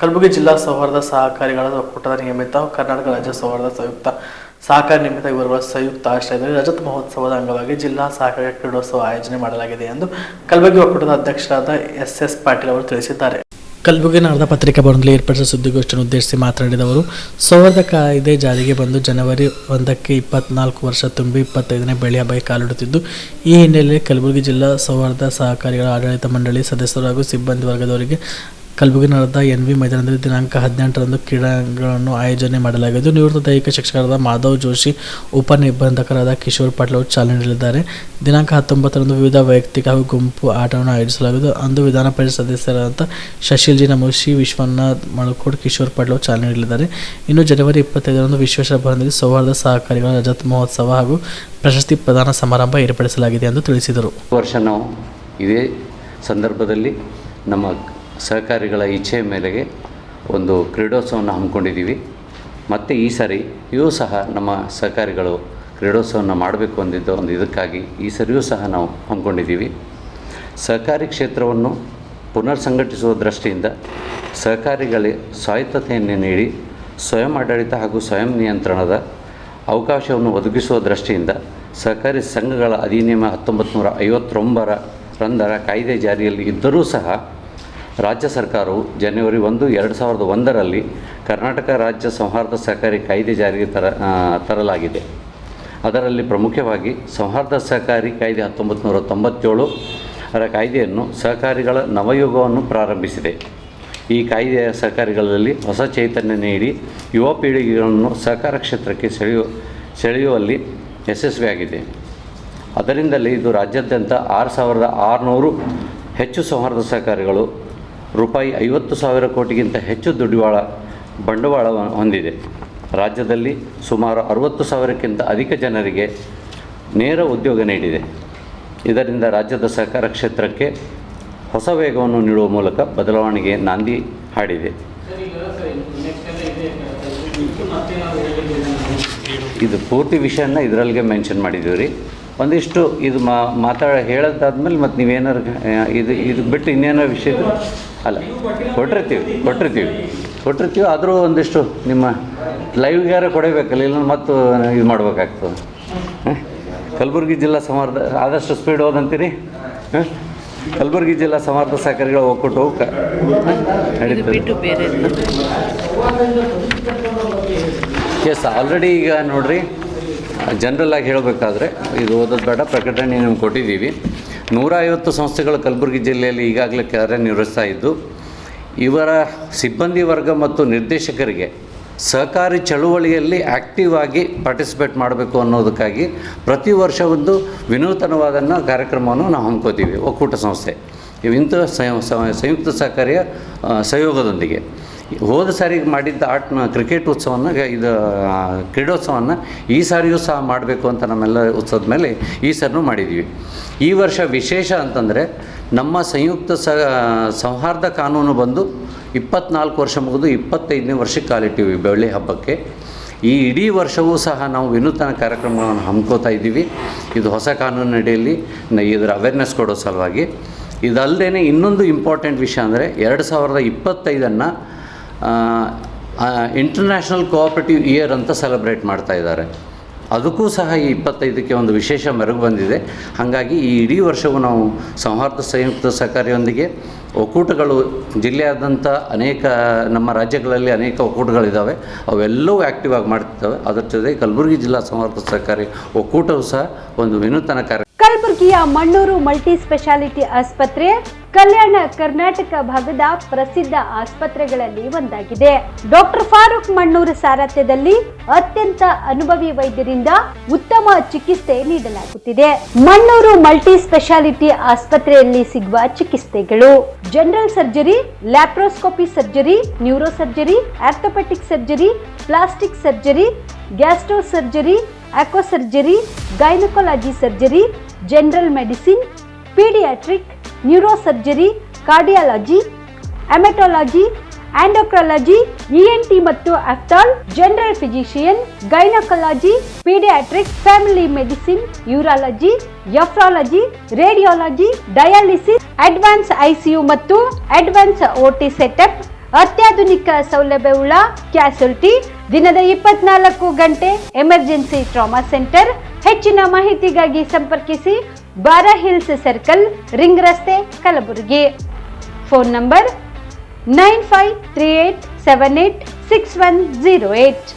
ಕಲಬುರಗಿ ಜಿಲ್ಲಾ ಸೌಹಾರ್ದ ಸಹಕಾರಿಗಳ ಒಕ್ಕೂಟದ ನಿಯಮಿತ ಕರ್ನಾಟಕ ರಾಜ್ಯ ಸೌಹಾರ್ದ ಸಂಯುಕ್ತ ಸಹಕಾರಿ ನಿಮಿತ್ತ ಇವರುಗಳ ಸಂಯುಕ್ತ ಆಶ್ರಯದಲ್ಲಿ ರಜತ ಮಹೋತ್ಸವದ ಅಂಗವಾಗಿ ಜಿಲ್ಲಾ ಸಹಕಾರಿ ಕ್ರೀಡೋತ್ಸವ ಆಯೋಜನೆ ಮಾಡಲಾಗಿದೆ ಎಂದು ಕಲಬುರಗಿ ಒಕ್ಕೂಟದ ಅಧ್ಯಕ್ಷರಾದ ಎಸ್ ಪಾಟೀಲ್ ಅವರು ತಿಳಿಸಿದ್ದಾರೆ. ಕಲಬುರಗಿ ನಗರದ ಪತ್ರಿಕಾ ಭವನದಲ್ಲಿ ಏರ್ಪಡಿಸಿದ ಸುದ್ದಿಗೋಷ್ಠಿಯನ್ನು ಉದ್ದೇಶಿಸಿ ಮಾತನಾಡಿದ ಅವರು, ಸೌಹಾರ್ದ ಕಾಯ್ದೆ ಜಾರಿಗೆ ಬಂದು ಜನವರಿ 1ಕ್ಕೆ 24 ವರ್ಷ ತುಂಬಿ 25ನೇ ಬೆಳ್ಳಿ ಹಬ್ಬಕ್ಕೆ ಕಾಲಿಡುತ್ತಿದ್ದು, ಈ ಹಿನ್ನೆಲೆಯಲ್ಲಿ ಕಲಬುರಗಿ ಜಿಲ್ಲಾ ಸೌಹಾರ್ದ ಸಹಕಾರಿಗಳ ಆಡಳಿತ ಮಂಡಳಿ ಸದಸ್ಯರು ಹಾಗೂ ಸಿಬ್ಬಂದಿ ವರ್ಗದವರಿಗೆ ಕಲಬುರಗಿ ನಗರದ ಎನ್ವಿ ಮೈದಾನದಲ್ಲಿ ದಿನಾಂಕ 18ರಂದು ಕ್ರೀಡಾಂಗಣವನ್ನು ಆಯೋಜನೆ ಮಾಡಲಾಗಿದ್ದು, ನಿವೃತ್ತ ದೈಹಿಕ ಶಿಕ್ಷಕರಾದ ಮಾಧವ್ ಜೋಶಿ, ಉಪನಿಬಂಧಕರಾದ ಕಿಶೋರ್ ಪಾಟೀಲ್ ಅವರು ಚಾಲನೆ ನೀಡಲಿದ್ದಾರೆ. ದಿನಾಂಕ 19ರಂದು ವಿವಿಧ ವೈಯಕ್ತಿಕ ಹಾಗೂ ಗುಂಪು ಆಟವನ್ನು ಆಯೋಜಿಸಲಾಗಿದ್ದು, ಅಂದು ವಿಧಾನ ಪರಿಷತ್ ಸದಸ್ಯರಾದ ಶಶಿಲ್ ನಮೋಶಿ, ವಿಶ್ವನಾಥ್ ಮಳಕೋಡ್, ಕಿಶೋರ್ ಪಾಟೀಲ್ ಅವರು ಚಾಲನೆ ನೀಡಲಿದ್ದಾರೆ. ಇನ್ನು ಜನವರಿ 25ರಂದು ವಿಶ್ವೇಶ್ವರ ಭವನದಲ್ಲಿ ಸೌಹಾರ್ದ ಸಹಕಾರಿಗಳ ರಜತ ಮಹೋತ್ಸವ ಹಾಗೂ ಪ್ರಶಸ್ತಿ ಪ್ರದಾನ ಸಮಾರಂಭ ಏರ್ಪಡಿಸಲಾಗಿದೆ ಎಂದು ತಿಳಿಸಿದರು. ವರ್ಷ ನಾವು ಇದೇ ಸಂದರ್ಭದಲ್ಲಿ ನಮ್ಮ ಸಹಕಾರಿಗಳ ಇಚ್ಛೆಯ ಮೇರೆಗೆ ಒಂದು ಕ್ರೀಡೋತ್ಸವವನ್ನು ಹಮ್ಮಿಕೊಂಡಿದ್ದೀವಿ. ಮತ್ತು ಈ ಸಾರಿ ಇವು ಸಹ ನಮ್ಮ ಸಹಕಾರಿಗಳು ಕ್ರೀಡೋತ್ಸವವನ್ನು ಮಾಡಬೇಕು ಅಂದಿದ್ದು ಒಂದು ಇದಕ್ಕಾಗಿ ಈ ಸರಿಯೂ ಸಹ ನಾವು ಹಮ್ಮಿಕೊಂಡಿದ್ದೀವಿ. ಸಹಕಾರಿ ಕ್ಷೇತ್ರವನ್ನು ಪುನರ್ ಸಂಘಟಿಸುವ ದೃಷ್ಟಿಯಿಂದ ಸಹಕಾರಿಗಳಿಗೆ ಸ್ವಾಯತ್ತತೆಯನ್ನು ನೀಡಿ ಸ್ವಯಂ ಆಡಳಿತ ಹಾಗೂ ಸ್ವಯಂ ನಿಯಂತ್ರಣದ ಅವಕಾಶವನ್ನು ಒದಗಿಸುವ ದೃಷ್ಟಿಯಿಂದ ಸಹಕಾರಿ ಸಂಘಗಳ ಅಧಿನಿಯಮ 1959ರ ಕಾಯ್ದೆ ಜಾರಿಯಲ್ಲಿ ಇದ್ದರೂ ಸಹ ರಾಜ್ಯ ಸರ್ಕಾರವು ಜನವರಿ 1, 2001ರಲ್ಲಿ ಕರ್ನಾಟಕ ರಾಜ್ಯ ಸೌಹಾರ್ದ ಸಹಕಾರಿ ಕಾಯ್ದೆ ಜಾರಿಗೆ ತರಲಾಗಿದೆ. ಅದರಲ್ಲಿ ಪ್ರಮುಖವಾಗಿ ಸೌಹಾರ್ದ ಸಹಕಾರಿ ಕಾಯ್ದೆ 1997ರ ಕಾಯ್ದೆಯನ್ನು ಸಹಕಾರಿಗಳ ನವಯುಗವನ್ನು ಪ್ರಾರಂಭಿಸಿದೆ. ಈ ಕಾಯ್ದೆಯ ಸಹಕಾರಿಗಳಲ್ಲಿ ಹೊಸ ಚೈತನ್ಯ ನೀಡಿ ಯುವ ಪೀಳಿಗೆಗಳನ್ನು ಸಹಕಾರ ಕ್ಷೇತ್ರಕ್ಕೆ ಸೆಳೆಯುವಲ್ಲಿ ಯಶಸ್ವಿಯಾಗಿದೆ. ಅದರಿಂದಲೇ ಇದು ರಾಜ್ಯಾದ್ಯಂತ 6,600 ಹೆಚ್ಚು ಸೌಹಾರ್ದ ಸಹಕಾರಿಗಳು ರೂಪಾಯಿ 50,000 ಕೋಟಿಗಿಂತ ಹೆಚ್ಚು ಬಂಡವಾಳ ಹೊಂದಿದೆ. ರಾಜ್ಯದಲ್ಲಿ ಸುಮಾರು 60,000ಕ್ಕಿಂತ ಅಧಿಕ ಜನರಿಗೆ ನೇರ ಉದ್ಯೋಗ ನೀಡಿದೆ. ಇದರಿಂದ ರಾಜ್ಯದ ಸಹಕಾರ ಕ್ಷೇತ್ರಕ್ಕೆ ಹೊಸ ವೇಗವನ್ನು ನೀಡುವ ಮೂಲಕ ಬದಲಾವಣೆಗೆ ನಾಂದಿ ಹಾಡಿದೆ. ಇದು ಪೂರ್ತಿ ವಿಷಯನ ಇದರಲ್ಲಿಗೆ ಮೆನ್ಷನ್ ಮಾಡಿದ್ದೀವಿ ರೀ. ಒಂದಿಷ್ಟು ಇದು ಹೇಳೋದಾದ್ಮೇಲೆ ಮತ್ತು ನೀವೇನಾರು ಇದು ಬಿಟ್ಟು ಇನ್ನೇನೋ ವಿಷಯ ಅಲ್ಲ ಕೊಟ್ಟಿರ್ತೀವಿ ಆದರೂ ಒಂದಿಷ್ಟು ನಿಮ್ಮ ಲೈವ್ಗಾರ ಕೊಡಬೇಕಲ್ಲ, ಇಲ್ಲ ಮತ್ತು ಇದು ಮಾಡ್ಬೇಕಾಗ್ತದೆ. ಕಲಬುರಗಿ ಜಿಲ್ಲಾ ಸೌಹಾರ್ದ ಆದಷ್ಟು ಸ್ಪೀಡ್ ಹೋದಂತೀರಿ. ಕಲಬುರಗಿ ಜಿಲ್ಲಾ ಸೌಹಾರ್ದ ಸಹಕಾರಿಗಳ ಒಕ್ಕೂಟ ಎಸ್ ಆಲ್ರೆಡಿ ಈಗ ನೋಡಿರಿ, ಜನರಲ್ಲಾಗಿ ಹೇಳಬೇಕಾದ್ರೆ ಇದು ಓದೋದು ಬೇಡ, ಪ್ರಕಟಣೆ ನಿಮ್ಗೆ ಕೊಟ್ಟಿದ್ದೀವಿ. 150 ಸಂಸ್ಥೆಗಳು ಕಲಬುರಗಿ ಜಿಲ್ಲೆಯಲ್ಲಿ ಈಗಾಗಲೇ ಕಾರ್ಯನಿರ್ವಹಿಸ್ತಾ ಇದ್ದು, ಇವರ ಸಿಬ್ಬಂದಿ ವರ್ಗ ಮತ್ತು ನಿರ್ದೇಶಕರಿಗೆ ಸಹಕಾರಿ ಚಳುವಳಿಯಲ್ಲಿ ಆ್ಯಕ್ಟಿವ್ ಆಗಿ ಪಾರ್ಟಿಸಿಪೇಟ್ ಮಾಡಬೇಕು ಅನ್ನೋದಕ್ಕಾಗಿ ಪ್ರತಿ ವರ್ಷ ಒಂದು ವಿನೂತನವಾದ ಕಾರ್ಯಕ್ರಮವನ್ನು ನಾವು ಹಮ್ಮಿಕೋತೀವಿ. ಒಕ್ಕೂಟ ಸಂಸ್ಥೆ ಇಂಥ ಸಂಯುಕ್ತ ಸಹಕಾರಿಯ ಸಹಯೋಗದೊಂದಿಗೆ ಹೋದ ಸಾರಿಗೆ ಮಾಡಿದ್ದ ಕ್ರಿಕೆಟ್ ಉತ್ಸವವನ್ನು ಕ್ರೀಡೋತ್ಸವವನ್ನು ಈ ಸಾರಿಯೂ ಸಹ ಮಾಡಬೇಕು ಅಂತ ನಮ್ಮೆಲ್ಲ ಉತ್ಸವದ ಮೇಲೆ ಈ ಸಾರಿನೂ ಮಾಡಿದ್ದೀವಿ. ಈ ವರ್ಷ ವಿಶೇಷ ಅಂತಂದರೆ ನಮ್ಮ ಸಂಯುಕ್ತ ಸೌಹಾರ್ದ ಕಾನೂನು ಬಂದು 24 ವರ್ಷ ಮುಗಿದು 25ನೇ ವರ್ಷಕ್ಕೆ ಕಾಲಿಟ್ಟಿವಿ ಬೆಳ್ಳಿ ಹಬ್ಬಕ್ಕೆ. ಈ ಇಡೀ ವರ್ಷವೂ ಸಹ ನಾವು ವಿನೂತನ ಕಾರ್ಯಕ್ರಮಗಳನ್ನು ಹಮ್ಮಿಕೋತಾ ಇದ್ದೀವಿ. ಇದು ಹೊಸ ಕಾನೂನು ಅಡಿಯಲ್ಲಿ ಇದರ ಅವೇರ್ನೆಸ್ ಕೊಡೋ ಸಲುವಾಗಿ. ಇದಲ್ಲದೆ ಇನ್ನೊಂದು ಇಂಪಾರ್ಟೆಂಟ್ ವಿಷಯ ಅಂದರೆ 2025 ಇಂಟರ್ನ್ಯಾಷನಲ್ ಕೋಆಪರೇಟಿವ್ ಇಯರ್ ಅಂತ ಸೆಲೆಬ್ರೇಟ್ ಮಾಡ್ತಾ ಇದ್ದಾರೆ. ಅದಕ್ಕೂ ಸಹ ಈ 25ಕ್ಕೆ ಒಂದು ವಿಶೇಷ ಮೆರುಗು ಬಂದಿದೆ. ಹಾಗಾಗಿ ಈ ಇಡೀ ವರ್ಷವೂ ನಾವು ಸೌಹಾರ್ದ ಸಂಯುಕ್ತ ಸಹಕಾರಿಯೊಂದಿಗೆ ಒಕ್ಕೂಟಗಳು ಜಿಲ್ಲೆಯಾದ್ಯಂತ ನಮ್ಮ ರಾಜ್ಯಗಳಲ್ಲಿ ಅನೇಕ ಒಕ್ಕೂಟಗಳಿದ್ದಾವೆ, ಅವೆಲ್ಲವೂ ಆ್ಯಕ್ಟಿವ್ ಆಗಿ ಮಾಡ್ತಿದ್ದಾವೆ. ಅದರ ಜೊತೆಗೆ ಕಲಬುರಗಿ ಜಿಲ್ಲಾ ಸೌಹಾರ್ದ ಸಹಕಾರಿ ಒಕ್ಕೂಟವು ಸಹ ಒಂದು ವಿನೂತನ ಕಲಬುರಗಿಯ ಮಣ್ಣೂರು ಮಲ್ಟಿ ಸ್ಪೆಷಾಲಿಟಿ ಆಸ್ಪತ್ರೆ ಕಲ್ಯಾಣ ಕರ್ನಾಟಕ ಭಾಗದ ಪ್ರಸಿದ್ಧ ಆಸ್ಪತ್ರೆಗಳಲ್ಲಿ ಒಂದಾಗಿದೆ. ಡಾಕ್ಟರ್ ಫಾರೂಕ್ ಮಣ್ಣೂರು ಸಾರಥ್ಯದಲ್ಲಿ ಅತ್ಯಂತ ಅನುಭವಿ ವೈದ್ಯರಿಂದ ಉತ್ತಮ ಚಿಕಿತ್ಸೆ ನೀಡಲಾಗುತ್ತಿದೆ. ಮಣ್ಣೂರು ಮಲ್ಟಿ ಸ್ಪೆಷಾಲಿಟಿ ಆಸ್ಪತ್ರೆಯಲ್ಲಿ ಸಿಗುವ ಚಿಕಿತ್ಸೆಗಳು: general surgery, laparoscopy surgery, neuro surgery, orthopaedic surgery, plastic surgery, gastro surgery, aqua surgery, gynaecology surgery, general medicine, paediatric, neuro surgery, cardiology, haematology, endocrinology, ENT ಮತ್ತು ophthal, general physician, gynaecology, paediatric, family medicine, urology, nephrology, radiology, dialysis, advance ICU ಮತ್ತು advance OT setup, ಅತ್ಯಾಧುನಿಕ ಸೌಲಭ್ಯವುಳ್ಳ ಕ್ಯಾಸುಲಿಟಿ, ದಿನದ 24 ಗಂಟೆ emergency trauma centre. ಹೆಚ್ಚಿನ ಮಾಹಿತಿಗಾಗಿ ಸಂಪರ್ಕಿಸಿ ಬಾರಾ hills circle, ring ರಸ್ತೆ, ಕಲಬುರಗಿ. Phone number 9538786108.